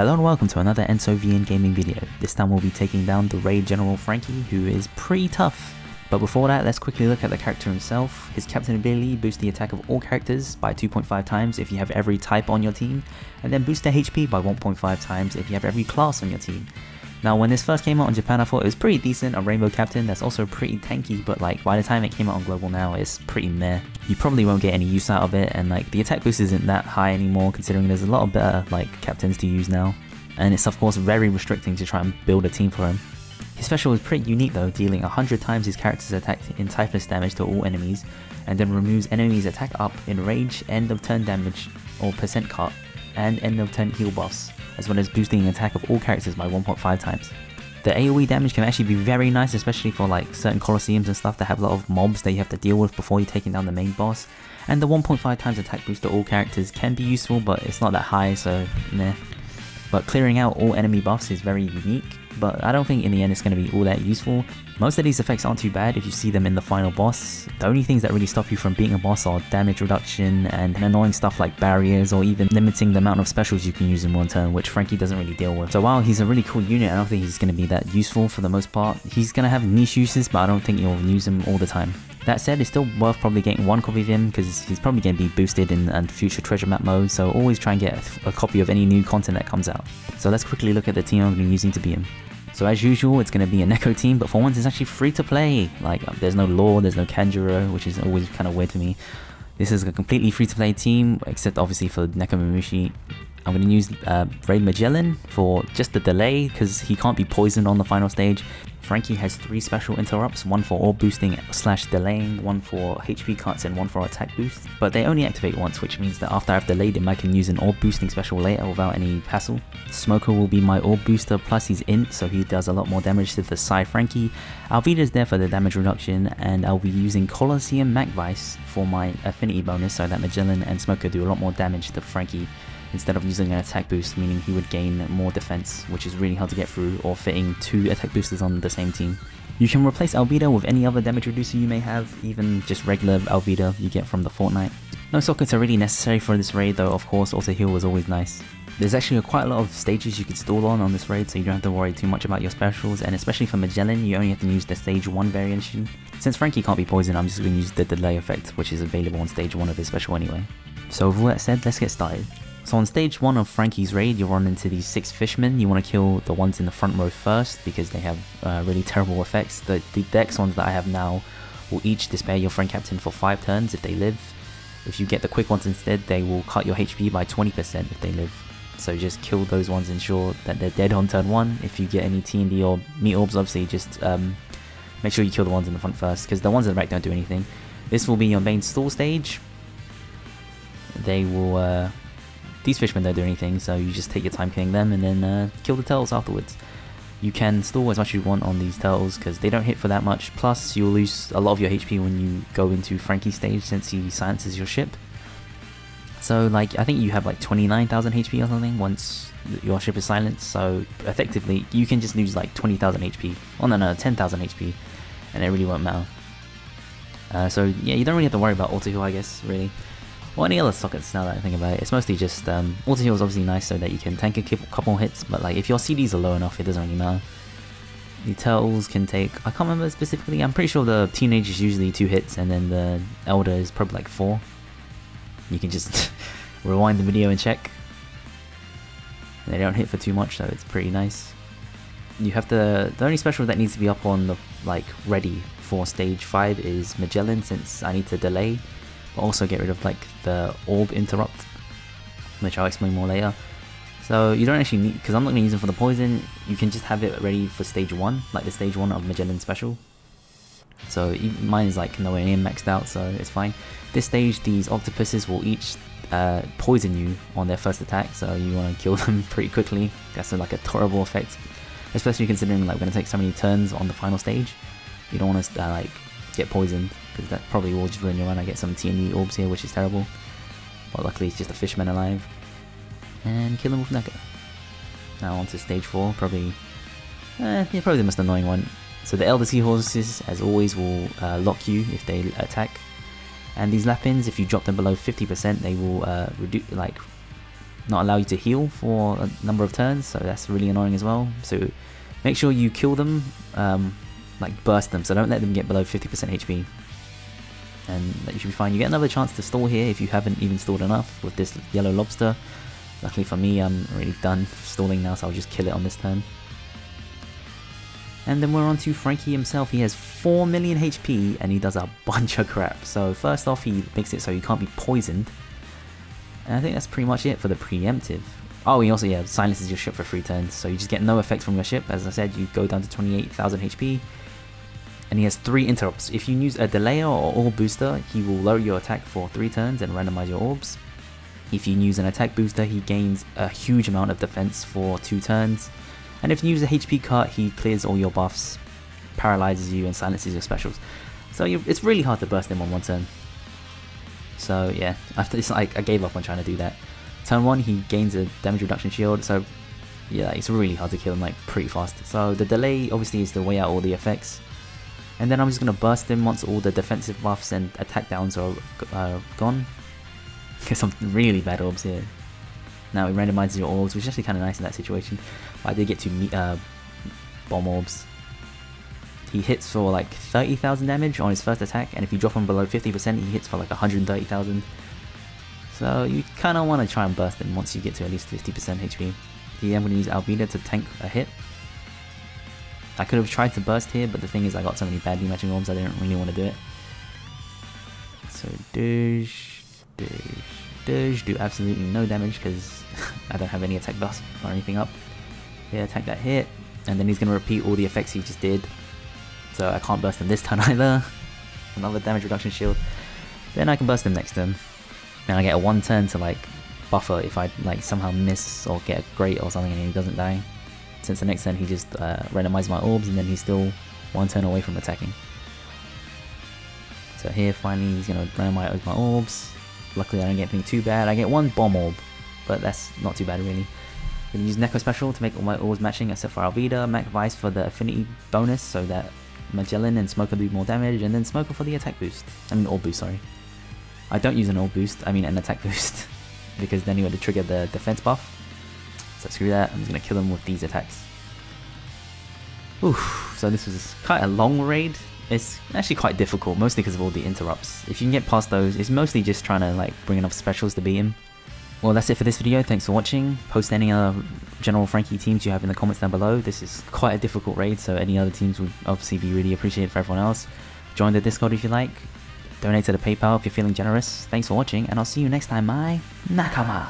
Hello and welcome to another EnsoVN gaming video. This time we'll be taking down the raid general Franky, who is pretty tough. But before that, let's quickly look at the character himself. His captain ability boosts the attack of all characters by 2.5 times if you have every type on your team, and then boosts their HP by 1.5 times if you have every class on your team. Now when this first came out in Japan, I thought it was pretty decent, a rainbow captain that's also pretty tanky, but like by the time it came out on global now, it's pretty meh. You probably won't get any use out of it, and like the attack boost isn't that high anymore considering there's a lot of better like captains to use now. And it's of course very restricting to try and build a team for him. His special is pretty unique though, dealing 100 times his character's attack in typeless damage to all enemies, and then removes enemies' attack up in range, end of turn damage or percent cut, and end of turn heal buffs, as well as boosting the attack of all characters by 1.5 times. The AoE damage can actually be very nice, especially for like certain colosseums and stuff that have a lot of mobs that you have to deal with before you're taking down the main boss. And the 1.5 times attack boost to all characters can be useful, but it's not that high, so meh. But clearing out all enemy buffs is very unique, but I don't think in the end it's going to be all that useful. Most of these effects aren't too bad if you see them in the final boss. The only things that really stop you from beating a boss are damage reduction and annoying stuff like barriers, or even limiting the amount of specials you can use in one turn, which Franky doesn't really deal with. So while he's a really cool unit, I don't think he's going to be that useful for the most part. He's going to have niche uses, but I don't think you'll use him all the time. That said, it's still worth probably getting one copy of him because he's probably going to be boosted in future treasure map mode, so always try and get a copy of any new content that comes out. So let's quickly look at the team I'm going to be using to beat him. So as usual, it's going to be a Neko team, but for once it's actually free to play. Like there's no lore, there's no Kanjuro, which is always kind of weird to me. This is a completely free to play team, except obviously for Neko Mamushi. I'm going to use Raid Magellan for just the delay, because he can't be poisoned on the final stage. Franky has 3 special interrupts, one for orb boosting / delaying, one for HP cuts, and one for attack boost. But they only activate once, which means that after I've delayed him I can use an orb boosting special later without any hassle. Smoker will be my orb booster, plus he's int, so he does a lot more damage to the side Franky. Alvida's there for the damage reduction, and I'll be using Colosseum Macvice for my affinity bonus, so that Magellan and Smoker do a lot more damage to Franky, instead of using an attack boost, meaning he would gain more defense, which is really hard to get through, or fitting 2 attack boosters on the same team. You can replace Alvida with any other damage reducer you may have, even just regular Alvida you get from the Fortnite. No sockets are really necessary for this raid though, of course, auto heal was always nice. There's actually quite a lot of stages you could stall on this raid, so you don't have to worry too much about your specials, and especially for Magellan, you only have to use the stage 1 variation. Since Franky can't be poisoned, I'm just going to use the delay effect, which is available on stage 1 of his special anyway. So with all that said, let's get started. So on stage 1 of Franky's raid, you'll run into these 6 fishmen. You want to kill the ones in the front row first because they have really terrible effects. The dex ones that I have now will each despair your friend captain for 5 turns if they live. If you get the quick ones instead, they will cut your HP by 20% if they live. So just kill those ones, ensure that they're dead on turn 1. If you get any TND or meat orbs, obviously just make sure you kill the ones in the front first, because the ones in the back don't do anything. This will be your main stall stage. They will... These fishmen don't do anything, so you just take your time killing them and then kill the turtles afterwards. You can stall as much as you want on these turtles because they don't hit for that much, plus you'll lose a lot of your HP when you go into Franky's stage since he silences your ship. So like, I think you have like 29,000 HP or something once your ship is silenced, so effectively you can just lose like 20,000 HP, oh no, 10,000 HP, and it really won't matter. So yeah, you don't really have to worry about auto heal, I guess, really. Or any other sockets now that I think about it. It's mostly just, auto heal is obviously nice so that you can tank a couple hits, but like if your CDs are low enough, it doesn't really matter. The turtles can take, I can't remember specifically, I'm pretty sure the teenage is usually 2 hits and then the elder is probably like 4. You can just rewind the video and check. They don't hit for too much, so it's pretty nice. You have the only special that needs to be up on the, like, ready for stage 5 is Magellan, since I need to delay. But also get rid of like the orb interrupt, which I'll explain more later. So you don't actually need, because I'm not going to use them for the poison, you can just have it ready for stage 1, like the stage 1 of Magellan special. So mine is like nowhere near maxed out, so it's fine. This stage, these octopuses will each poison you on their first attack, so you want to kill them pretty quickly. That's like a terrible effect, especially considering like we're going to take so many turns on the final stage. You don't want to like get poisoned, because that probably will just ruin your run. I get some TND orbs here, which is terrible, but luckily it's just a fishman alive. And kill him with Neko. Now on to stage 4, probably the most annoying one. So the Elder Seahorses, as always, will lock you if they attack. And these Lapins, if you drop them below 50%, they will not allow you to heal for a number of turns, so that's really annoying as well. So make sure you kill them, like burst them, so don't let them get below 50% HP. And that you should be fine. You get another chance to stall here if you haven't even stalled enough with this yellow lobster. Luckily for me, I'm already done stalling now, so I'll just kill it on this turn. And then we're on to Franky himself. He has 4 million HP and he does a bunch of crap. So first off, he makes it so you can't be poisoned. And I think that's pretty much it for the preemptive. Oh, he also, yeah, silences your ship for 3 turns. So you just get no effect from your ship. As I said, you go down to 28,000 HP. And he has 3 interrupts. If you use a delayer or orb booster, he will lower your attack for 3 turns and randomize your orbs. If you use an attack booster, he gains a huge amount of defense for 2 turns. And if you use a HP cut, he clears all your buffs, paralyzes you, and silences your specials. So it's really hard to burst him on 1 turn. So yeah, after this, I gave up on trying to do that. Turn 1, he gains a damage reduction shield, so yeah, it's really hard to kill him like pretty fast. So the delay obviously is to weigh out all the effects. And then I'm just going to burst him once all the defensive buffs and attack downs are gone. Get some really bad orbs here. Now it randomizes your orbs, which is actually kind of nice in that situation. But I did get 2 bomb orbs. He hits for like 30,000 damage on his first attack, and if you drop him below 50%, he hits for like 130,000. So you kind of want to try and burst him once you get to at least 50% HP. Here I'm going to use Albedo to tank a hit. I could have tried to burst here, but the thing is I got so many badly matching orbs I didn't really want to do it. So do absolutely no damage because I don't have any attack buffs or anything up. Yeah, attack that hit, and then he's going to repeat all the effects he just did. So I can't burst him this turn either. Another damage reduction shield. Then I can burst him next turn. Then I get a 1 turn to like buffer if I like somehow miss or get a great or something and he doesn't die. Since the next turn he just randomizes my orbs and then he's still 1 turn away from attacking. So here finally he's going to randomize my orbs. Luckily I don't get anything too bad. I get 1 bomb orb, but that's not too bad really. I'm going to use Neko Special to make all my orbs matching except for Albedo, Mac Vice for the affinity bonus so that Magellan and Smoker do more damage, and then Smoker for the attack boost. I mean orb boost, sorry. I don't use an orb boost, I mean an attack boost, because then you would trigger the defense buff. So screw that, I'm just going to kill him with these attacks. Oof, so this was quite a long raid. It's actually quite difficult, mostly because of all the interrupts. If you can get past those, it's mostly just trying to like bring enough specials to beat him. Well, that's it for this video. Thanks for watching. Post any other General Franky teams you have in the comments down below. This is quite a difficult raid, so any other teams would obviously be really appreciated for everyone else. Join the Discord if you like. Donate to the PayPal if you're feeling generous. Thanks for watching, and I'll see you next time, my nakama.